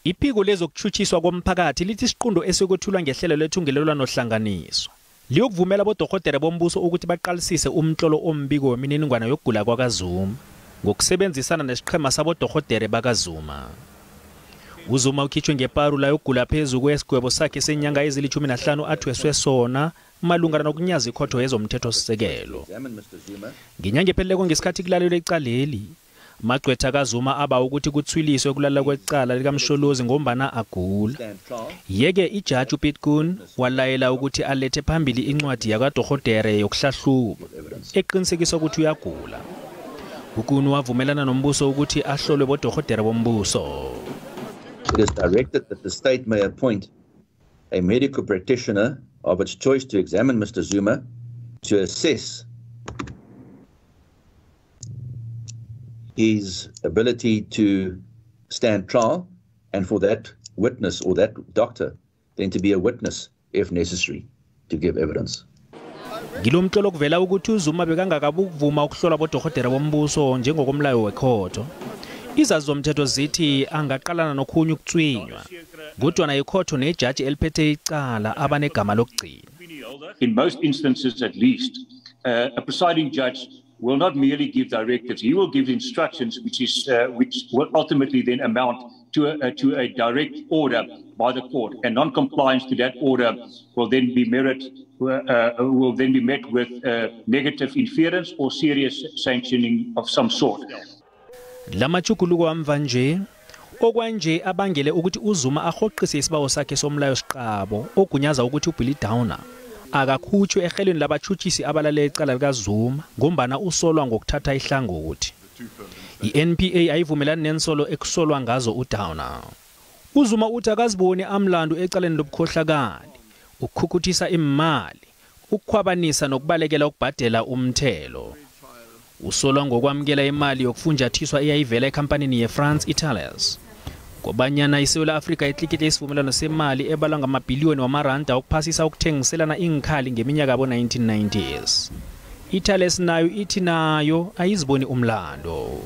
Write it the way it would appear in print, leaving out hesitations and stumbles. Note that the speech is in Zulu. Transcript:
Iphiko lezokutshutshiswa komphakathi lithi isiqundo esikuthulwa ngehlelo lethungelelwano hlanganiso liyokuvumela abodokotela bombuso ukuthi baqalisise umhlolo ombiko wemininingwane yokugula kwakaZuma ngokusebenzisana nesiqhema sabodokotela bakaZuma. uZuma ukhitshwe ngeparula yokugula phezulu kwesigwebo sakhe senyanga ezili-15 athweswe sona malungana nokunyaza ikhotho yezomthethosisekelo. Ngenyanga epheleleko ngesikhathi kulalelwe Icaleli, amagqwetha kaZuma aba ukuthi kutshwiliswe kulala kwecala likamsholozi ngombana agula. Yeke ijaji uPitkun walayela ukuthi alethe phambili incwadi yakadokotela yokuhlahluba eqinisekisa ukuthi uyagula. uPitkun wavumelana nombuso ukuthi ahlolwe bodokotela bombuso. It is directed that the state may appoint a medical practitioner of its choice to examine Mr. Zuma to assess his ability to stand trial, and for that witness or that doctor then to be a witness if necessary to give evidence. Ngilomhlolo kuvela ukuthi uZuma bekangakabukuvuma ukuhlola bodokotela bombuso njengokomlayo wekhotho. Izazi zomthetho zithi angaqalana nokhunye ukutshwinywa kodwa ikhotho nejaji eliphethe icala abanegama lokugcina. In most instances at least, a presiding judge will not merely give directives, he will give instructions which will ultimately then amount to a direct order by the court, and non-compliance to that order will then be met with negative inference or serious sanctioning of some sort. Lamachukuluko amva nje okwanje abangele ukuthi uZuma ahoqise isibawo sakhe somlayo siqabo ogunyaza ukuthi uBilly Downer akakhutshwe ehelweni labatshutshisi abalale icala likaZuma ngombana usolwa ngokuthatha ihlangothi. iNPA ayivumelani nensolo ekusolwa ngazo uDowner. uZuma uthi akaziboni amlando ecaleni lobukhohlakali, ukukhukuthisa imali, ukukhwabanisa nokubalekela ukubhadela umthelo. Usolwa ngokwamukela imali yokufunjathiswa eyayivela ekhampanini yeFrance iThales. Kobanyana iSouth Africa itlikite isivumelwano semali ebalwa ngamabhiliyoni wamaranda okuphasisa ukuthengiselana iinkhali ngeminyaka yabo-1990s. iThales nayo ithi nayo ayiziboni umlando.